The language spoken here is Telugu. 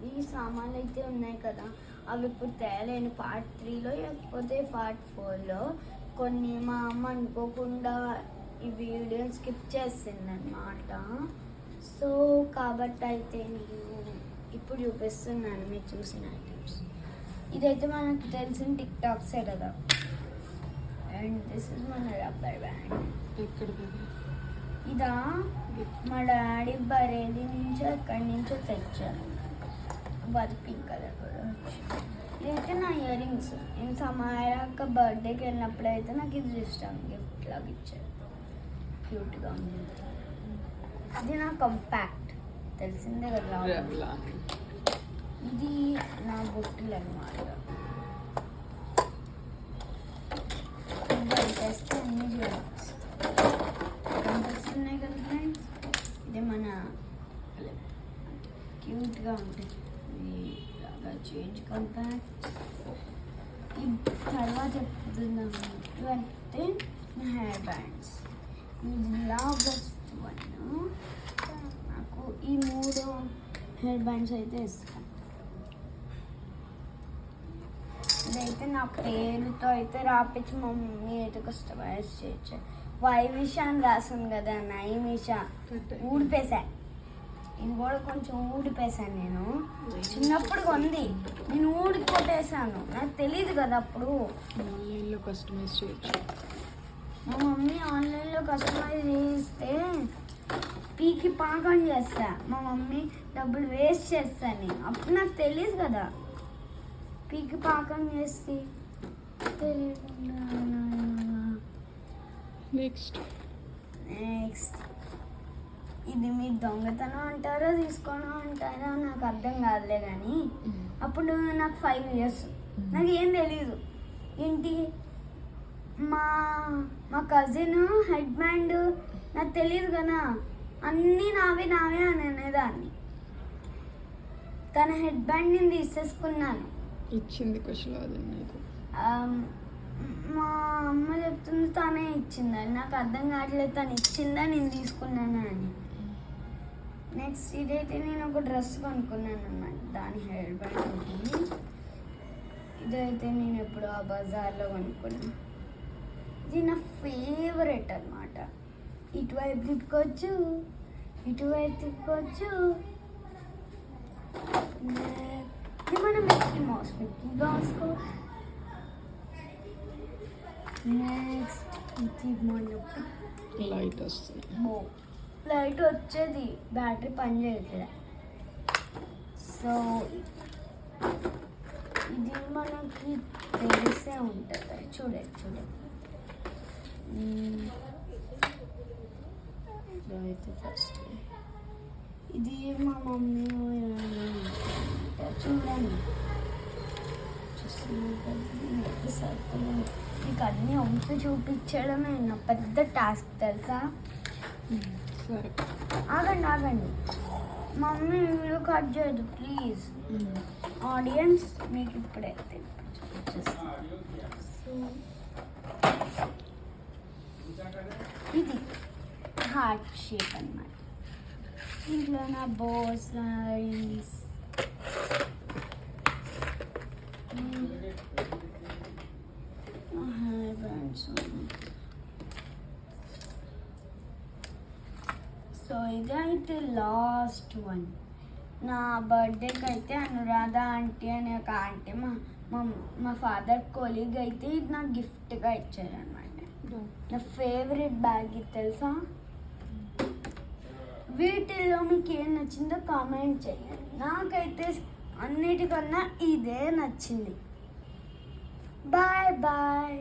ఈ సామాన్లు అయితే ఉన్నాయి కదా, అవి ఇప్పుడు తేలేను. పార్ట్ 3లో లేకపోతే పార్ట్ 4లో. కొన్ని మా అమ్మ అనుకోకుండా ఈ వీడియో స్కిప్ చేసిందన్నమాట. సో కాబట్టి అయితే నేను ఇప్పుడు చూపిస్తున్నాను మీరు చూసిన ఐటమ్స్. ఇదైతే మనకు తెలిసిన టిక్ టాక్సే కదా. అండ్ దిస్ ఇస్ మన రబ్బర్ బ్యాండ్. ఇదా మా డాడీ బరేలి నుంచో ఎక్కడి నుంచో తెచ్చాను. అది పింక్ కలర్ కూడా. ఇదైతే నా ఇయర్ రింగ్స్. నేను సమాయక్క బర్త్డేకి వెళ్ళినప్పుడు అయితే నాకు ఇది ఇష్టం, గిఫ్ట్ లాగా ఇచ్చారు. క్యూట్గా ఉంది. ఇది నా కంపాక్ట్, తెలిసిందే కదా. ఇది నా బొట్టులు అన్నమాట. చేస్తే అన్ని కనిపిస్తున్నాయి కదా ఫ్రెండ్స్. ఇది మన క్యూట్గా ఉంటుంది. ఇలాగా చేంజ్ కంపాక్ట్. ఈ తర్వాత చెప్తున్నాము ఇవైతే నా హెయిర్ బ్యాండ్స్. ఇది లాగెస్ట్ వన్. నాకు ఈ 3 హెయిర్ బ్యాండ్స్ అయితే ఇస్తాను. ఇదైతే నా పేరుతో అయితే రాపించి మా మమ్మీ అయితే కస్టమైజ్ చేయొచ్చు. వైవిష అని రాసింది కదా, నైమిష ఊడిపేసా. ఇది కూడా కొంచెం ఊడిపేసాను. నేను చిన్నప్పుడు ఉంది, నేను ఊడికి కొట్టేసాను. నాకు తెలియదు కదా అప్పుడు. ఆన్లైన్లో కస్టమైజ్ చేయొచ్చు. మా మమ్మీ ఆన్లైన్లో కస్టమైజ్ చేస్తే పీకి పాకం చేస్తా. మా మమ్మీ డబ్బులు వేస్ట్ చేస్తాను. అప్పుడు నాకు తెలియదు కదా, పీకి పాకం చేస్తే తెలియకుండా. నెక్స్ట్ ఇది మీరు దొంగతనం అంటారో తీసుకోవడం అంటారో నాకు అర్థం కాదులే. కానీ అప్పుడు నాకు 5 years, నాకు ఏం తెలీదు. ఏంటి మా కజిన్ హెడ్ బ్యాండ్ నాకు తెలియదు కదా, అన్నీ నావే అని అనేదాన్ని. తన హెడ్ బ్యాండ్ నేను తీసేసుకున్నాను. ఇచ్చింది కుశలాది నీకు. మా అమ్మ చెప్తుంది తనే ఇచ్చిందని. నాకు అర్థం కావట్లేదు తను ఇచ్చిందా నేను తీసుకున్నాను అని. నెక్స్ట్ ఇదైతే నేను ఒక డ్రెస్ కొనుక్కున్నాను అన్నమాట, దాని హెయిర్ బ్యాండ్ ఉంటుంది. ఇదైతే నేను ఎప్పుడు ఆ బజార్లో కొనుక్కున్నాను. ఇది నా ఫేవరెట్ అన్నమాట. ఇటువైపు తిప్పుకోవచ్చు, ఇటువైపు తిప్పుకోవచ్చు. ఇది మన మిక్కీ మౌస్కో. నెక్స్ట్ ఇది మన లైట్ వస్తుంది. లైట్ వచ్చేది, బ్యాటరీ పని చేయట్లే. సో ఇది మనకి తెలిసే ఉంటుంది. చూడండి అయితే ఫస్ట్ ఇది మా మమ్మీ చూడండి. మీకు అన్నీ వంపి చూపించడమే నా పెద్ద టాస్క్ తెలుసా. సరే ఆగండి, మమ్మీ వీడియో కట్ చేయదు ప్లీజ్. ఆడియన్స్ మీకు ఇప్పుడే ఇది హార్ట్ షేప్ అన్నమాట. ఇంట్లో నా బోస్ రింగ్స్. Hair bands. సో ఇదైతే లాస్ట్ వన్. నా బర్త్డేకి అయితే అనురాధ ఆంటీ అనే ఒక ఆంటీ మా ఫాదర్ కొలీగ్ అయితే ఇది నాకు గిఫ్ట్గా ఇచ్చారనమాట. నా ఫేవరెట్ బ్యాగ్ ఇది తెలుసా. వీటిల్లో మీకు ఏం నచ్చిందో కామెంట్ చేయండి. నాకైతే అన్నిటికన్నా ఇదే నచ్చింది. Bye bye.